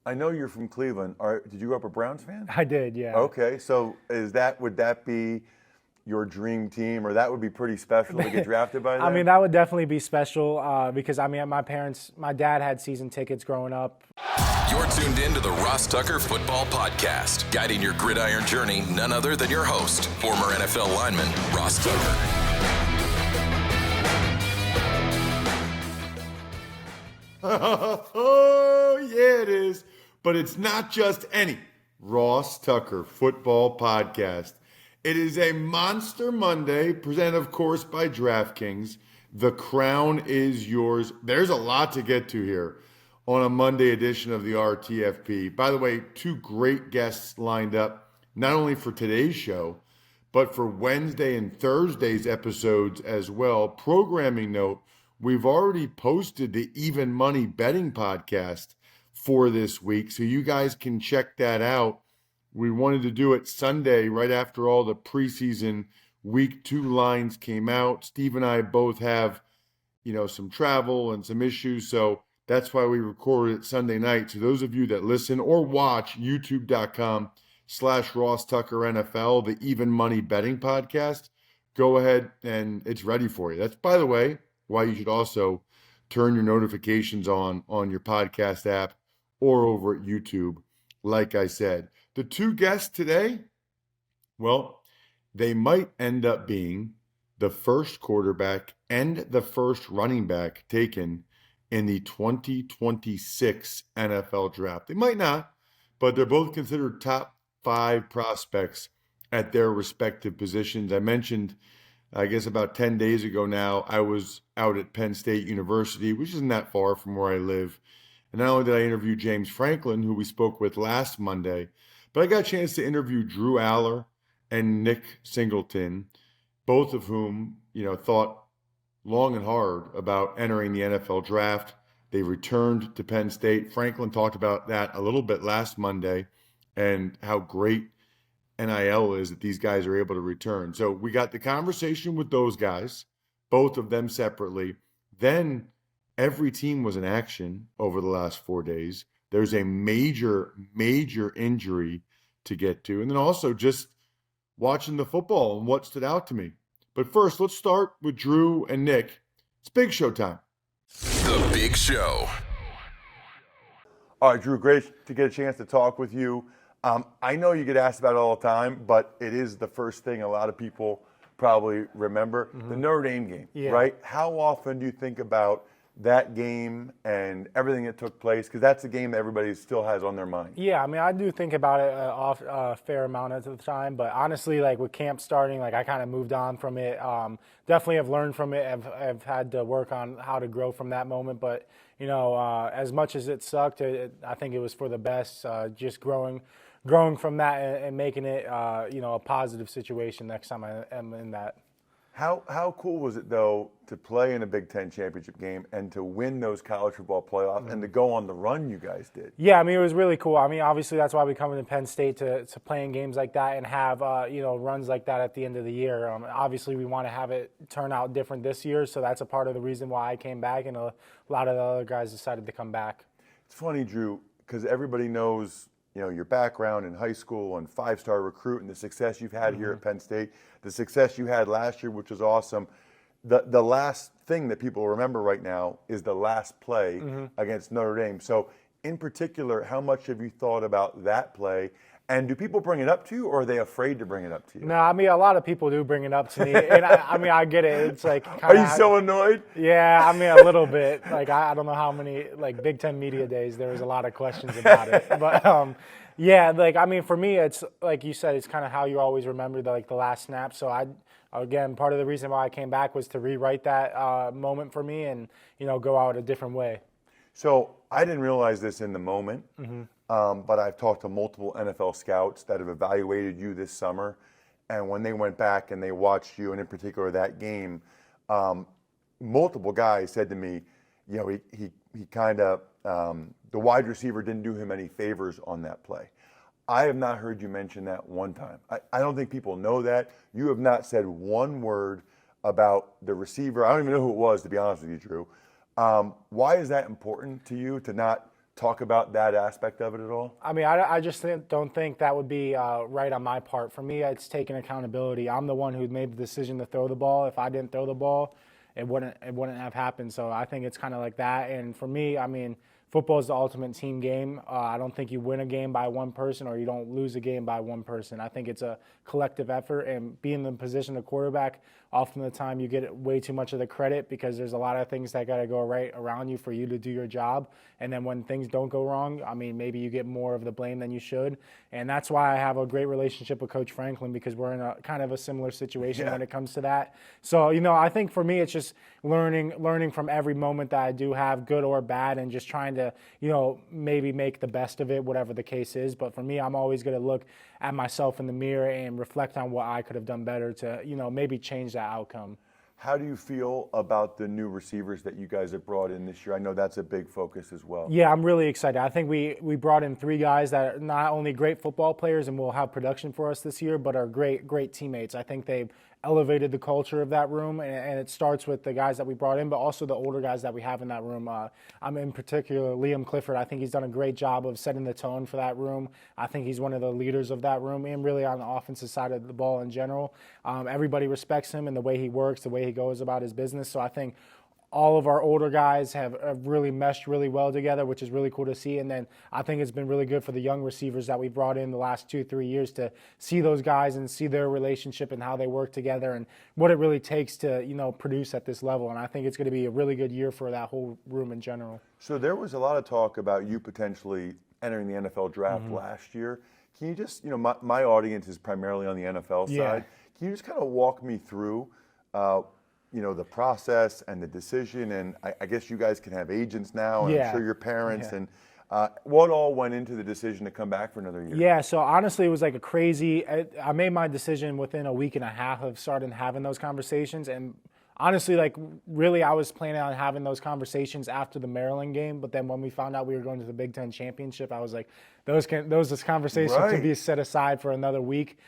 I know you're from Cleveland. Did you grow up a Browns fan? I did, yeah. Okay, so would that be your dream team, or that would be pretty special to get drafted by them? I mean, that would definitely be special because, I mean, my dad had season tickets growing up. You're tuned in to the Ross Tucker Football Podcast, guiding your gridiron journey, none other than your host, former NFL lineman, Ross Tucker. Oh, yeah, it is. But it's not just any Ross Tucker Football Podcast. It is a Monster Monday, presented, of course, by DraftKings. The crown is yours. There's a lot to get to here on a Monday edition of the RTFP. By the way, two great guests lined up, not only for today's show, but for Wednesday and Thursday's episodes as well. Programming note, we've already posted the Even Money Betting Podcast for this week, so you guys can check that out. We wanted to do it Sunday right after all the preseason week 2 lines came out. Steve and I both have, some travel and some issues, so that's why we recorded it Sunday night. So those of you that listen or watch youtube.com/Ross Tucker NFL, the Even Money Betting Podcast, go ahead and it's ready for you. That's, by the way, why you should also turn your notifications on your podcast app or over at YouTube, like I said. The two guests today, well, they might end up being the first quarterback and the first running back taken in the 2026 NFL Draft. They might not, but they're both considered top 5 prospects at their respective positions. I mentioned, I guess about 10 days ago now, I was out at Penn State University, which isn't that far from where I live. And not only did I interview James Franklin, who we spoke with last Monday, but I got a chance to interview Drew Allar and Nick Singleton, both of whom, thought long and hard about entering the NFL Draft. They returned to Penn State. Franklin talked about that a little bit last Monday and how great NIL is that these guys are able to return. So we got the conversation with those guys, both of them separately. Then every team was in action over the last 4 days. There's a major injury to get to. And then also just watching the football and what stood out to me. But first, let's start with Drew and Nick. It's Big Show time. The Big Show. All right, Drew, great to get a chance to talk with you. I know you get asked about it all the time, but it is the first thing a lot of people probably remember. The Notre Dame game, right? How often do you think about that game and everything that took place? Because that's a game that everybody still has on their mind. Yeah, I mean, I do think about it a fair amount at the time, but honestly, with camp starting, I kind of moved on from it. Definitely have learned from it. I've had to work on how to grow from that moment, but, as much as it sucked, I think it was for the best, just growing from that and making it, a positive situation next time I am in that. How cool was it, though, to play in a Big Ten championship game and to win those college football playoffs and to go on the run you guys did? Yeah, I mean, it was really cool. I mean, obviously, that's why we come into Penn State to playing games like that and have, runs like that at the end of the year. Obviously, we want to have it turn out different this year, so that's a part of the reason why I came back, and a lot of the other guys decided to come back. It's funny, Drew, because everybody knows your background in high school and 5-star recruit and the success you've had here at Penn State, the success you had last year, which was awesome. The last thing that people remember right now is the last play against Notre Dame. So in particular, how much have you thought about that play? And do people bring it up to you, or are they afraid to bring it up to you? No, I mean, a lot of people do bring it up to me. And I get it. It's are you so annoyed? Yeah, I mean, a little bit. I don't know how many, Big Ten media days, there was a lot of questions about it. But, yeah, for me, it's like you said, it's kind of how you always remember the last snap. So again, part of the reason why I came back was to rewrite that moment for me and, go out a different way. So I didn't realize this in the moment, but I've talked to multiple NFL scouts that have evaluated you this summer. And when they went back and they watched you, and in particular that game, multiple guys said to me, he kind of, the wide receiver didn't do him any favors on that play. I have not heard you mention that one time. I don't think people know that. You have not said one word about the receiver. I don't even know who it was, to be honest with you, Drew. Why is that important to you, to not talk about that aspect of it at all? I mean, I just don't think that would be right on my part. For me, it's taking accountability. I'm the one who made the decision to throw the ball. If I didn't throw the ball, it wouldn't have happened. So I think it's kind of like that. And for me, I mean, football is the ultimate team game. I don't think you win a game by one person or you don't lose a game by one person. I think it's a collective effort, and being in the position of quarterback, often the time you get way too much of the credit because there's a lot of things that got to go right around you for you to do your job. And then when things don't go wrong, I mean, maybe you get more of the blame than you should. And that's why I have a great relationship with Coach Franklin, because we're in a kind of a similar situation when it comes to that. So, I think for me, it's just learning from every moment that I do have, good or bad, and just trying to, maybe make the best of it, whatever the case is. But for me, I'm always going to look at myself in the mirror and reflect on what I could have done better to, maybe change that outcome. How do you feel about the new receivers that you guys have brought in this year? I know that's a big focus as well. Yeah, I'm really excited. I think we brought in 3 guys that are not only great football players and will have production for us this year, but are great teammates. I think they've elevated the culture of that room, and it starts with the guys that we brought in, but also the older guys that we have in that room. I'm in particular Liam Clifford. I think he's done a great job of setting the tone for that room. I think he's one of the leaders of that room, and really on the offensive side of the ball in general. Everybody respects him and the way he works, the way he goes about his business. So I think all of our older guys have really meshed really well together, which is really cool to see. And then I think it's been really good for the young receivers that we brought in the last 2-3 years to see those guys and see their relationship and how they work together and what it really takes to, produce at this level. And I think it's going to be a really good year for that whole room in general. So there was a lot of talk about you potentially entering the NFL draft last year. Can you just, my audience is primarily on the NFL side. Can you just kind of walk me through the process and the decision, and I guess you guys can have agents now, and I'm sure your parents, and what all went into the decision to come back for another year? Yeah, so honestly, it was like I made my decision within a week and a half of starting having those conversations, and honestly, really, I was planning on having those conversations after the Maryland game, but then when we found out we were going to the Big Ten championship, I was like, those conversations can be set aside for another week.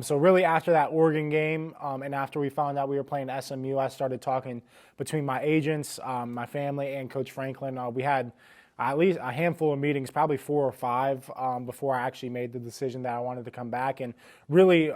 So really, after that Oregon game, and after we found out we were playing SMU, I started talking between my agents, my family, and Coach Franklin. We had at least a handful of meetings, probably 4 or 5, before I actually made the decision that I wanted to come back. And really,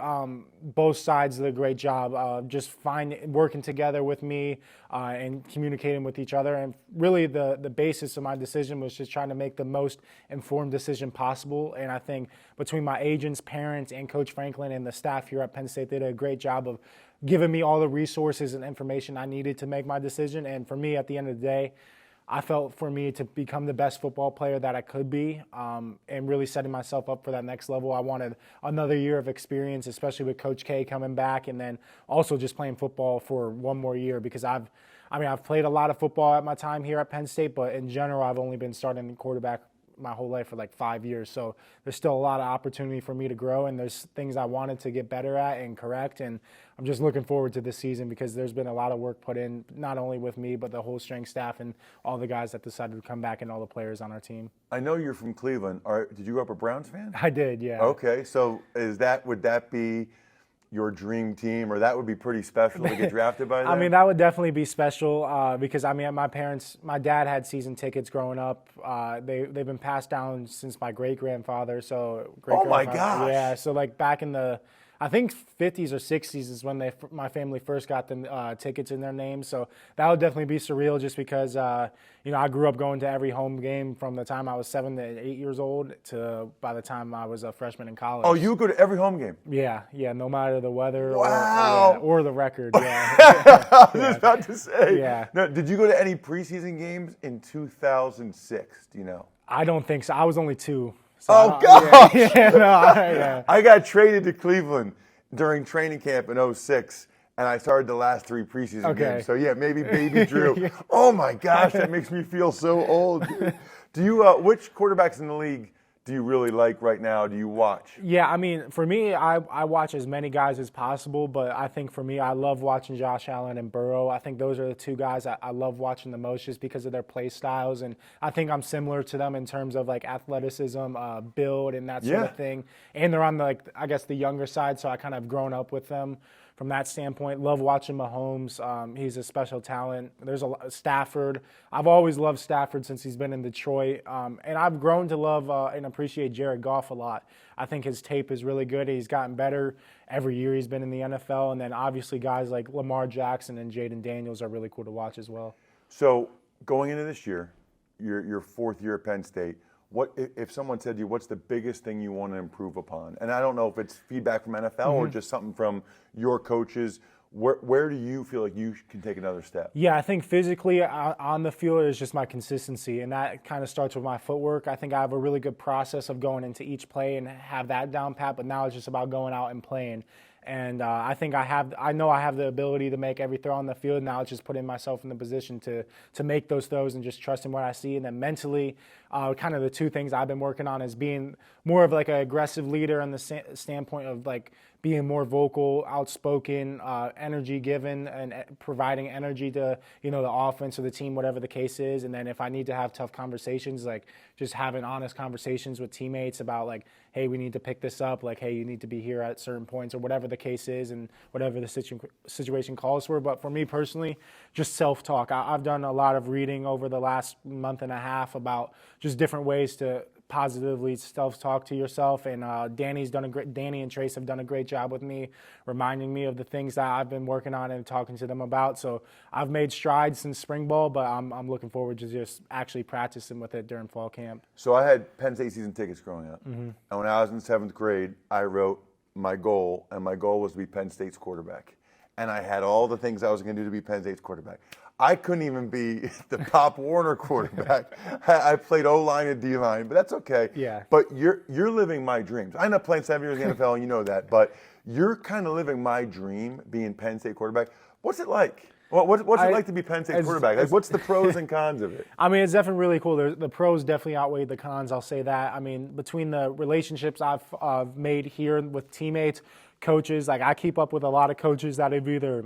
both sides did a great job just working together with me and communicating with each other. And really, the basis of my decision was just trying to make the most informed decision possible. And I think between my agents, parents, and Coach Franklin and the staff here at Penn State, they did a great job of giving me all the resources and information I needed to make my decision. And for me, at the end of the day, I felt for me to become the best football player that I could be, and really setting myself up for that next level. I wanted another year of experience, especially with Coach K coming back, and then also just playing football for one more year, because I've played a lot of football at my time here at Penn State, but in general, I've only been starting quarterback my whole life for like 5 years. So there's still a lot of opportunity for me to grow, and there's things I wanted to get better at and correct. And I'm just looking forward to this season, because there's been a lot of work put in, not only with me, but the whole strength staff and all the guys that decided to come back and all the players on our team. I know you're from Cleveland. Did you grow up a Browns fan? I did, yeah. Okay, so would that be your dream team, or that would be pretty special to get drafted by them? I mean, that would definitely be special because, my dad had season tickets growing up. They've been passed down since my great-grandfather. Oh, my gosh. Yeah, so back in the, I think 50s or 60s is when my family first got the tickets in their names. So that would definitely be surreal, just because, I grew up going to every home game from the time I was 7 to 8 years old to by the time I was a freshman in college. Oh, you would go to every home game? Yeah, no matter the weather wow. or the record. Yeah. I was just about to say. Yeah. No, did you go to any preseason games in 2006? Do you know? I don't think so. I was only 2. So oh, gosh! I got traded to Cleveland during training camp in 2006, and I started the last 3 preseason games. So, maybe baby Drew. Oh, my gosh, that makes me feel so old. Do you? Which quarterbacks in the league do you really like right now? Do you watch? Yeah, for me, I watch as many guys as possible, but I think for me, I love watching Josh Allen and Burrow. I think those are the 2 guys I love watching the most, just because of their play styles, and I think I'm similar to them in terms of athleticism, build, and that sort of thing. And they're on the younger side, so I kind of grown up with them from that standpoint. Love watching Mahomes. He's a special talent. There's Stafford. I've always loved Stafford since he's been in Detroit. And I've grown to love and appreciate Jared Goff a lot. I think his tape is really good. He's gotten better every year he's been in the NFL. And then obviously guys like Lamar Jackson and Jaden Daniels are really cool to watch as well. So going into this year, your fourth year at Penn State, what if someone said to you, what's the biggest thing you want to improve upon? And I don't know if it's feedback from NFL or just something from your coaches. Where do you feel like you can take another step? Yeah, I think physically on the field is just my consistency, and that kind of starts with my footwork. I think I have a really good process of going into each play and have that down pat, but now it's just about going out and playing. And I think I know I have the ability to make every throw on the field. Now it's just putting myself in the position to make those throws and just trusting what I see. And then mentally, kind of the two things I've been working on is being more of like an aggressive leader on the standpoint of like being more vocal, outspoken, energy given, and providing energy to the offense or the team, whatever the case is. And then if I need to have tough conversations, like just having honest conversations with teammates about like, hey, we need to pick this up, like, hey, you need to be here at certain points or whatever the case is and whatever the situation calls for. But for me personally, just self-talk. I've done a lot of reading over the last month and a half about just different ways to positively self-talk to yourself, and Danny and Trace have done a great job with me, reminding me of the things that I've been working on and talking to them about. So I've made strides since spring ball, but I'm looking forward to just actually practicing with it during fall camp. So I had Penn State season tickets growing up, and when I was in 7th grade, I wrote my goal, and my goal was to be Penn State's quarterback. And I had all the things I was going to do to be Penn State's quarterback. I couldn't even be the Pop Warner quarterback. I played O-line and D-line, but that's okay. Yeah. But you're living my dreams. I ended up playing 7 years in the NFL, and you know that. But you're kind of living my dream, being Penn State quarterback. What's it like? What's it like to be Penn State quarterback? Like, what's the pros and cons of it? I mean, it's definitely really cool. The pros definitely outweigh the cons, I'll say that. I mean, between the relationships I've made here with teammates, coaches, like I keep up with a lot of coaches that have either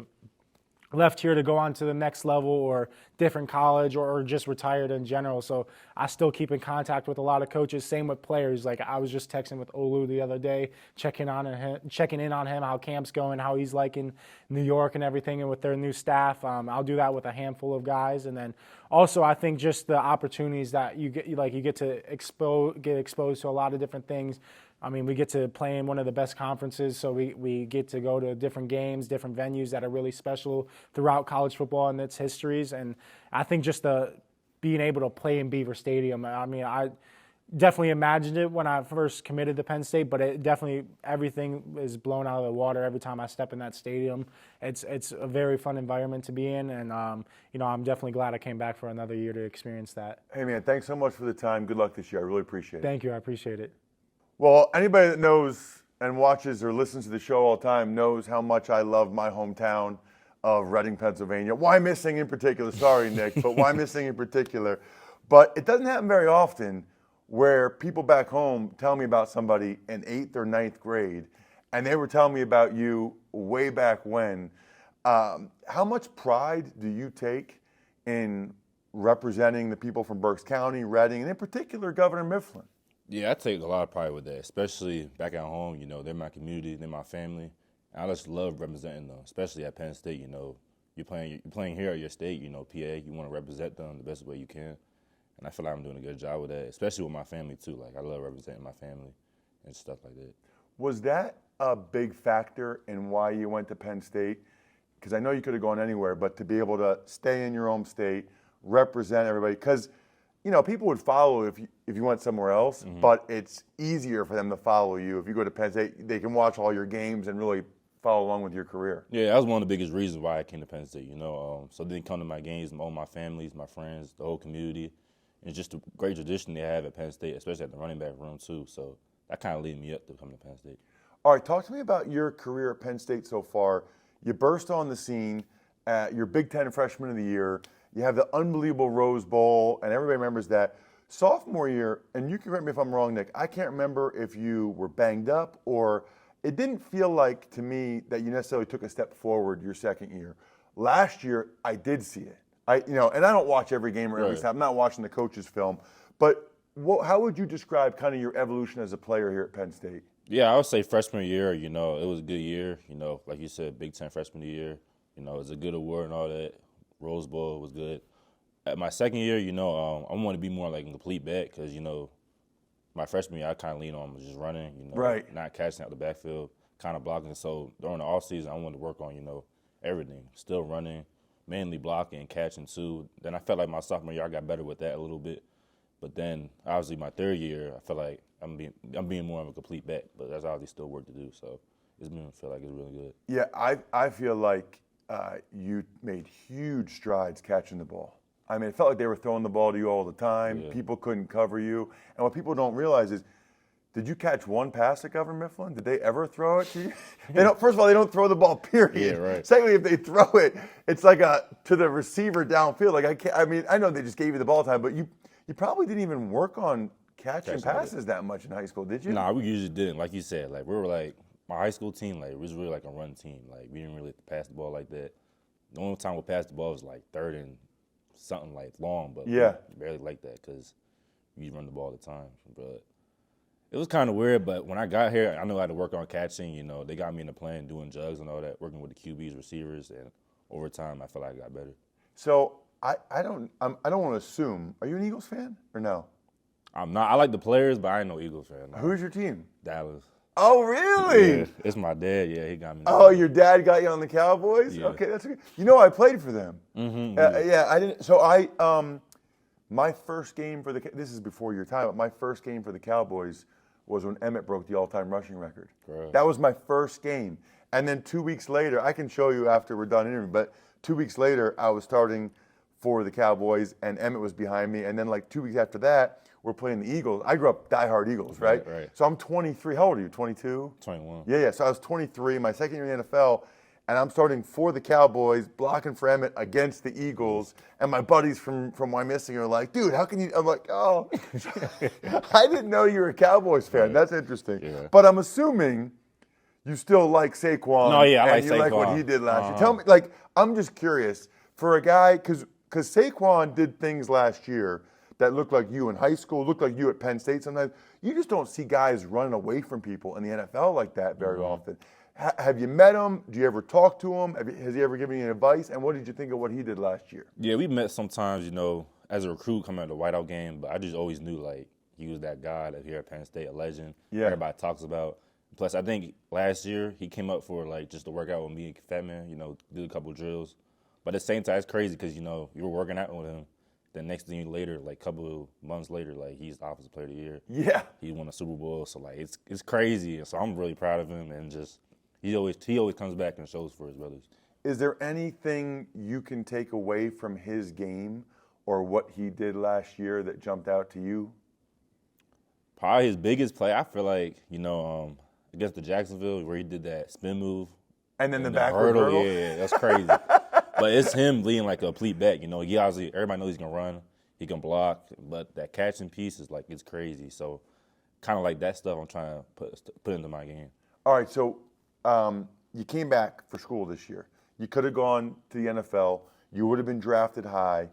left here to go on to the next level or different college or just retired in general. So I still keep in contact with a lot of coaches. Same with players. Like I was just texting with Olu the other day, checking in on him, how camp's going, how he's liking New York and everything, and with their new staff. I'll do that with a handful of guys. And then also I think just the opportunities that you get to get exposed to a lot of different things. I mean, we get to play in one of the best conferences, so we get to go to different games, different venues that are really special throughout college football and its histories. And I think just being able to play in Beaver Stadium, I mean, I definitely imagined it when I first committed to Penn State, but everything is blown out of the water every time I step in that stadium. It's a very fun environment to be in, and I'm definitely glad I came back for another year to experience that. Hey, man, thanks so much for the time. Good luck this year. I really appreciate it. Thank you. I appreciate it. Well, anybody that knows and watches or listens to the show all the time knows how much I love my hometown of Reading, Pennsylvania. Wyomissing in particular. Sorry, Nick, but Wyomissing in particular. But it doesn't happen very often where people back home tell me about somebody in 8th or 9th grade, and they were telling me about you way back when. How much pride do you take in representing the people from Berks County, Reading, and in particular Governor Mifflin? Yeah, I take a lot of pride with that, especially back at home. They're my community, they're my family. And I just love representing them, especially at Penn State. You're playing here at your state, PA. You want to represent them the best way you can. And I feel like I'm doing a good job with that, especially with my family too. Like I love representing my family and stuff like that. Was that a big factor in why you went to Penn State? Because I know you could have gone anywhere, but to be able to stay in your home state, represent everybody, because people would follow if you went somewhere else, but it's easier for them to follow you. If you go to Penn State, they can watch all your games and really follow along with your career. Yeah, that was one of the biggest reasons why I came to Penn State, So they come to my games, all my families, my friends, the whole community. And it's just a great tradition they have at Penn State, especially at the running back room too. So that kind of leaded me up to come to Penn State. All right, talk to me about your career at Penn State so far. You burst on the scene at your Big Ten Freshman of the Year. You have the unbelievable Rose Bowl, and everybody remembers that. Sophomore year, and you can correct me if I'm wrong, Nick, I can't remember if you were banged up or it didn't feel like to me that you necessarily took a step forward your second year. Last year, I did see it. And I don't watch every game or every snap. I'm not watching the coach's film. But how would you describe kind of your evolution as a player here at Penn State? Yeah, I would say freshman year, it was a good year. Like you said, Big Ten freshman year. It was a good award and all that. Rose Bowl was good. At my second year, I want to be more like a complete back because, my freshman year, I kind of leaned on just running, Right. not catching out the backfield, kind of blocking. So during the offseason, I wanted to work on, everything. Still running, mainly blocking and catching too. Then I felt like my sophomore year, I got better with that a little bit. But then, obviously, my third year, I feel like I'm being more of a complete back. But there's obviously still work to do. So I feel like it's really good. Yeah, I feel like you made huge strides catching the ball. I mean, it felt like they were throwing the ball to you all the time. Yeah. People couldn't cover you. And what people don't realize is, did you catch one pass at Governor Mifflin? Did they ever throw it to you? They don't. First of all, they don't throw the ball, period. Yeah, right. Secondly, if they throw it, it's like to the receiver downfield. Like I know they just gave you the ball time, but you probably didn't even work on catching passes that much in high school, did you? Nah, we usually didn't. Like you said, like we were like my high school team, like it was really like a run team. Like we didn't really pass the ball like that. The only time we passed the ball was like third and something like long, but Yeah. we barely like that because we run the ball all the time. But it was kind of weird. But when I got here, I knew I had to work on catching. They got me in the plan doing jugs and all that, working with the QBs, receivers, and over time, I feel like I got better. So I don't want to assume. Are you an Eagles fan or no? I'm not. I like the players, but I ain't no Eagles fan. No. Who's your team? Dallas. Oh, really? Yeah, it's my dad. Yeah, he got me. Oh, your dad got you on the Cowboys? Yeah. Okay, that's good. I played for them. Mm-hmm, Yeah, I didn't. So my first game for this is before your time, but my first game for the Cowboys was when Emmett broke the all-time rushing record. Right. That was my first game. And then 2 weeks later, I can show you after we're done interviewing, but 2 weeks later, I was starting for the Cowboys, and Emmett was behind me. And then like 2 weeks after that, we're playing the Eagles. I grew up diehard Eagles, right? Right. So I'm 23. How old are you, 22? 21. Yeah. So I was 23, my second year in the NFL, and I'm starting for the Cowboys, blocking for Emmett against the Eagles. And my buddies from Wyomissing are like, dude, how can you? I'm like, oh, I didn't know you were a Cowboys fan. Right. That's interesting. Yeah. But I'm assuming you still like Saquon. No, yeah, I like and you like what Saquon. he did last year. Tell me, like, I'm just curious, for a guy, because Saquon did things last year that looked like you in high school, looked like you at Penn State sometimes. You just don't see guys running away from people in the NFL like that very often. Have you met him? Do you ever talk to him? Has he ever given you any advice? And what did you think of what he did last year? Yeah, we met sometimes, as a recruit coming out of the whiteout game, but I just always knew, like, he was that guy that here at Penn State, a legend. Yeah. Everybody talks about. Plus, I think last year he came up for, like, just to work out with me and Fat Man, did a couple drills. But at the same time, it's crazy because, you were working out with him. Then next thing later, like, couple of months later, like, he's the Offensive Player of the Year. Yeah. He won a Super Bowl. So, like, it's crazy. So I'm really proud of him, and just he always comes back and shows for his brothers. Is there anything you can take away from his game or what he did last year that jumped out to you? Probably his biggest play, I feel like, against the Jacksonville where he did that spin move. And then the and backward hurdle? Yeah, that's crazy. But it's him leading like a complete back. He obviously, everybody knows he can run, he can block, but that catching piece is like, it's crazy. So kind of like that stuff I'm trying to put into my game. All right, so you came back for school this year. You could have gone to the NFL. You would have been drafted high.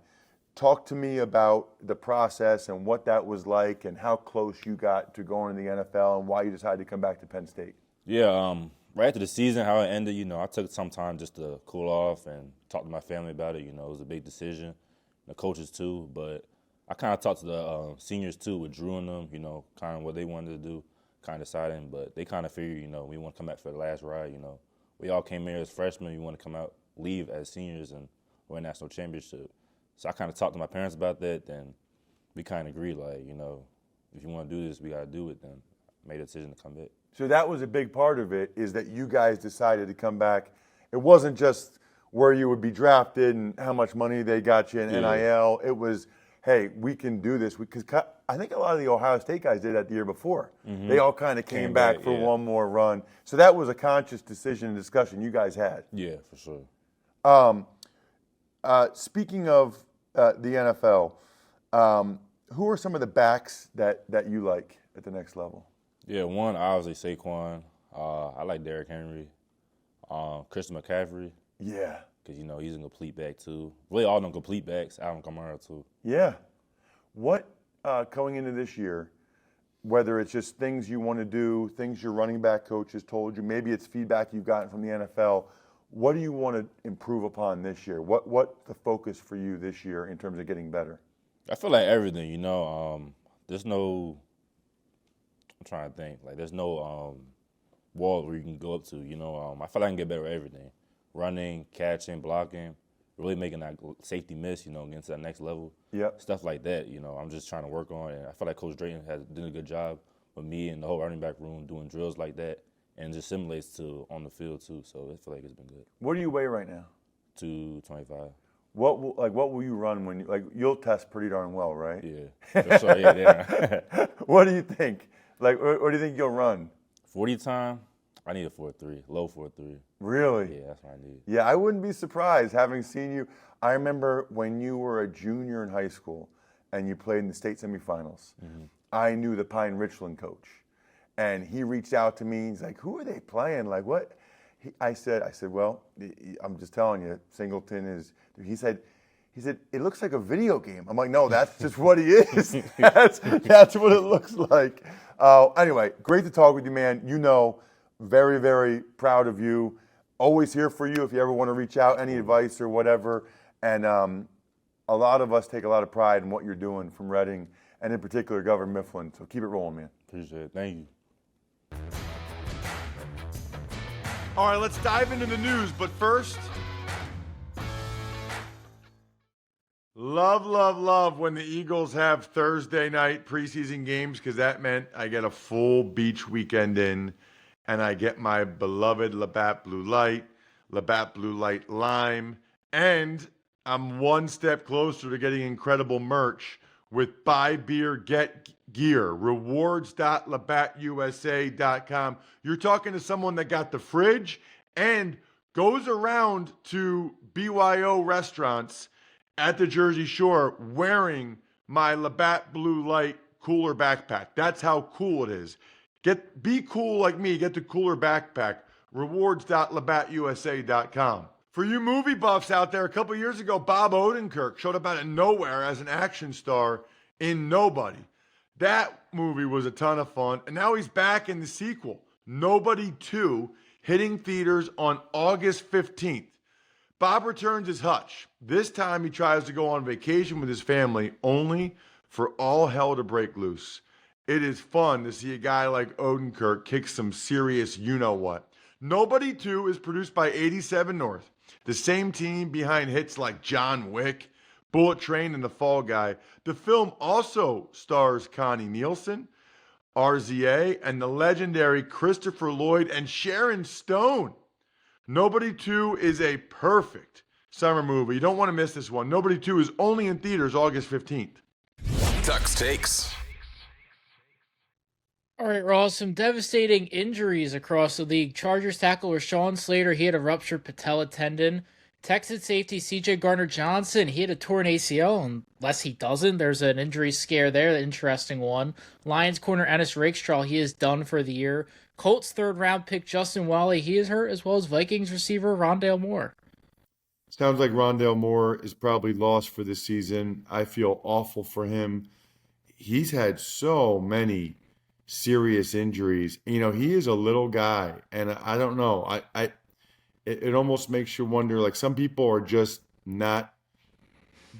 Talk to me about the process and what that was like and how close you got to going to the NFL and why you decided to come back to Penn State. Yeah, right after the season, how it ended, I took some time just to cool off and talk to my family about it. It was a big decision, the coaches too. But I kind of talked to the seniors too with Drew and them, kind of what they wanted to do, kind of deciding. But they kind of figured, we want to come back for the last ride. We all came here as freshmen. We want to come out, leave as seniors and win a national championship. So I kind of talked to my parents about that. Then we kind of agreed, like, if you want to do this, we got to do it. Then I made a decision to come back. So that was a big part of it, is that you guys decided to come back. It wasn't just where you would be drafted and how much money they got you in NIL. It was, hey, we can do this. Because I think a lot of the Ohio State guys did that the year before. Mm-hmm. They all kind of came back for one more run. So that was a conscious decision and discussion you guys had. Yeah, for sure. Speaking of the NFL, who are some of the backs that you like at the next level? Yeah, one, obviously Saquon. I like Derrick Henry. Christian McCaffrey. Yeah. Because, he's a complete back, too. Really, all them complete backs. Alvin Kamara, too. Yeah. What, going into this year, whether it's just things you want to do, things your running back coach has told you, maybe it's feedback you've gotten from the NFL. What do you want to improve upon this year? What the focus for you this year in terms of getting better? I feel like everything, there's no, I'm trying to think, like there's no wall where you can go up to, I feel like I can get better at everything. Running, catching, blocking, really making that safety miss, getting to that next level. Yep. Stuff like that, I'm just trying to work on. And I feel like Coach Drayton has done a good job with me and the whole running back room doing drills like that, and just simulates to on the field too. So I feel like it's been good. What do you weigh right now? 225. What will you run when you'll test pretty darn well, right? Yeah. For sure, yeah. What do you think? What do you think you'll run? 40 time, I need a 4.3, low 4.3. Really? Yeah, that's what I need. Yeah, I wouldn't be surprised having seen you. I remember when you were a junior in high school and you played in the state semifinals. Mm-hmm. I knew the Pine Richland coach, and he reached out to me. He's like, "Who are they playing? Like what?" I said, "Well, I'm just telling you, Singleton is." He said, "It looks like a video game." I'm like, "No, that's just what he is. that's what it looks like." Anyway, great to talk with you, man. Very, very proud of you. Always here for you if you ever want to reach out, any advice or whatever. And a lot of us take a lot of pride in what you're doing from Reading, and in particular, Governor Mifflin. So keep it rolling, man. Appreciate it. Thank you. All right, let's dive into the news. But first, love when the Eagles have Thursday night preseason games, because that meant I get a full beach weekend in, and I get my beloved Labatt Blue Light, Labatt Blue Light Lime, and I'm one step closer to getting incredible merch with Buy Beer, Get Gear, rewards.labattusa.com. You're talking to someone that got the fridge and goes around to BYO restaurants at the Jersey Shore wearing my Labatt Blue Light cooler backpack. That's how cool it is. Be cool like me. Get the cooler backpack. Rewards.labattusa.com. For you movie buffs out there, a couple years ago, Bob Odenkirk showed up out of nowhere as an action star in Nobody. That movie was a ton of fun, and now he's back in the sequel, Nobody 2, hitting theaters on August 15th. Bob returns as Hutch. This time he tries to go on vacation with his family, only for all hell to break loose. It is fun to see a guy like Odenkirk kick some serious you-know-what. Nobody 2 is produced by 87 North, the same team behind hits like John Wick, Bullet Train, and The Fall Guy. The film also stars Connie Nielsen, RZA, and the legendary Christopher Lloyd and Sharon Stone. Nobody 2 is a perfect summer movie. You don't want to miss this one. Nobody 2 is only in theaters August 15th. Tux Takes. All right, Ross, some devastating injuries across the league. Chargers tackle Rashawn Slater, he had a ruptured patella tendon. Texas safety C.J. Gardner-Johnson, he had a torn ACL. Unless he doesn't, there's an injury scare there, an interesting one. Lions corner Ennis Rakestraw, he is done for the year. Colts third-round pick Justin Wally, he is hurt, as well as Vikings receiver Rondale Moore. Sounds like Rondale Moore is probably lost for this season. I feel awful for him. He's had so many serious injuries. He is a little guy, and I don't know. It almost makes you wonder, like, some people are just not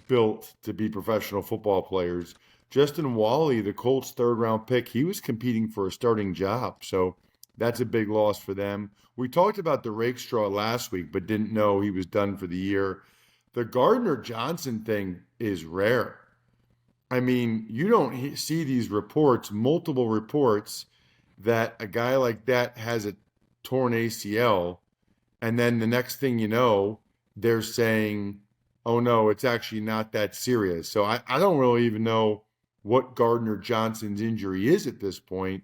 built to be professional football players. Justin Wally, the Colts third-round pick, he was competing for a starting job, so that's a big loss for them. We talked about the Rakestraw last week, but didn't know he was done for the year. The Gardner-Johnson thing is rare. I mean, you don't see these reports, multiple reports, that a guy like that has a torn ACL, and then the next thing you know, they're saying, oh no, it's actually not that serious. So I don't really even know what Gardner-Johnson's injury is at this point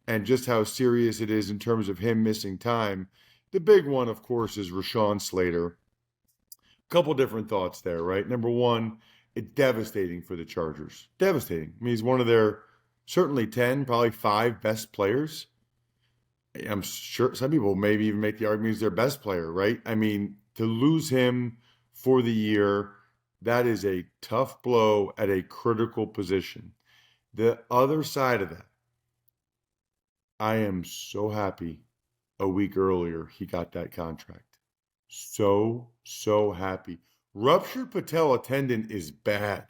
and just how serious it is in terms of him missing time. The big one, of course, is Rashawn Slater. A couple different thoughts there, right? Number one, it's devastating for the Chargers. Devastating. I mean, he's one of their certainly 10, probably 5 best players. I'm sure some people maybe even make the argument he's their best player, right? I mean, to lose him for the year, that is a tough blow at a critical position. The other side of that, I am so happy a week earlier he got that contract. So happy. Ruptured patella tendon is bad.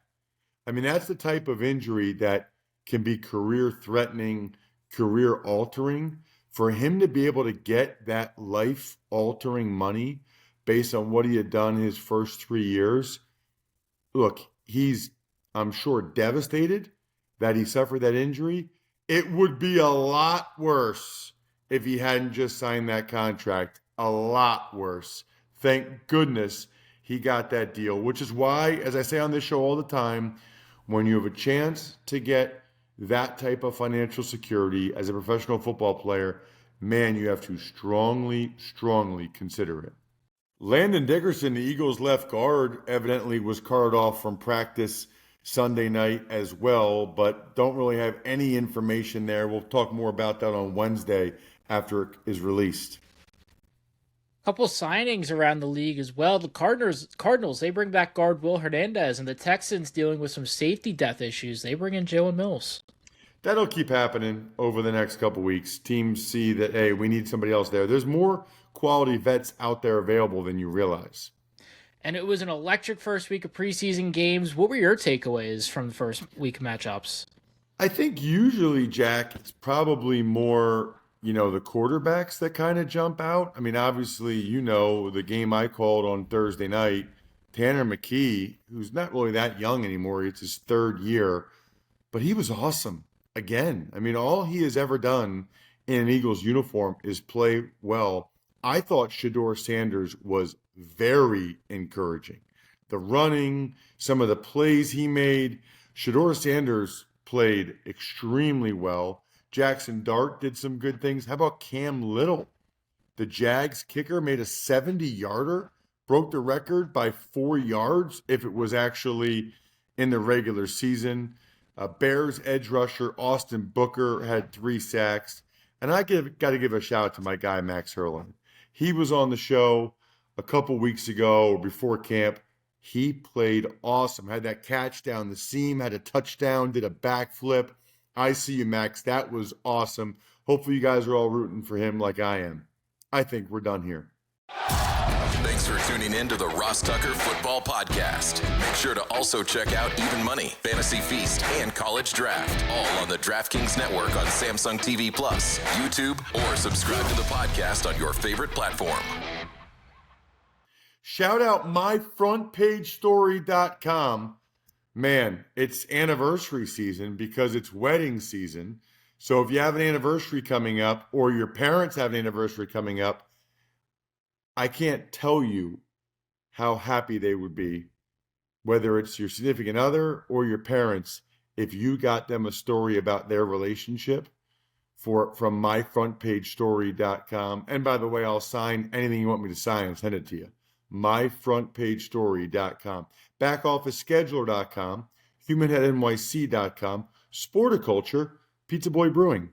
I mean, that's the type of injury that can be career threatening, career altering. For him to be able to get that life altering money based on what he had done his first 3 years, look, he's, I'm sure, devastated that he suffered that injury. It would be a lot worse if he hadn't just signed that contract. A lot worse. Thank goodness he got that deal, which is why, as I say on this show all the time, when you have a chance to get that type of financial security as a professional football player, man, you have to strongly consider it. Landon Dickerson, the Eagles' left guard, evidently was carted off from practice Sunday night as well, but don't really have any information there. We'll talk more about that on Wednesday after it is released. Couple signings around the league as well. The Cardinals, they bring back guard Will Hernandez, and the Texans, dealing with some safety depth issues, they bring in Jalen Mills. That'll keep happening over the next couple weeks. Teams see that, hey, we need somebody else there. There's more quality vets out there available than you realize. And it was an electric first week of preseason games. What were your takeaways from the first week matchups? I think usually, Jack, it's probably more, the quarterbacks that kind of jump out. I mean, obviously, the game I called on Thursday night, Tanner McKee, who's not really that young anymore. It's his third year, but he was awesome again. I mean, all he has ever done in an Eagles uniform is play well. I thought Shedeur Sanders was very encouraging. The running, some of the plays he made, Shedeur Sanders played extremely well. Jackson Dart did some good things. How about Cam Little? The Jags kicker made a 70-yarder, broke the record by 4 yards if it was actually in the regular season. Bears edge rusher Austin Booker had 3 sacks. And I got to give a shout out to my guy, Max Herlin. He was on the show a couple weeks ago or before camp. He played awesome. Had that catch down the seam, had a touchdown, did a backflip. I see you, Max. That was awesome. Hopefully you guys are all rooting for him like I am. I think we're done here. Thanks for tuning in to the Ross Tucker Football Podcast. Make sure to also check out Even Money, Fantasy Feast, and College Draft, all on the DraftKings Network on Samsung TV Plus, YouTube, or subscribe to the podcast on your favorite platform. Shout out myfrontpagestory.com. Man, it's anniversary season because it's wedding season. So if you have an anniversary coming up or your parents have an anniversary coming up, I can't tell you how happy they would be, whether it's your significant other or your parents, if you got them a story about their relationship from myfrontpagestory.com. And by the way, I'll sign anything you want me to sign and send it to you. myfrontpagestory.com. Backofficescheduler.com. HumanHeadNYC.com. Sporticulture. Pizza Boy Brewing.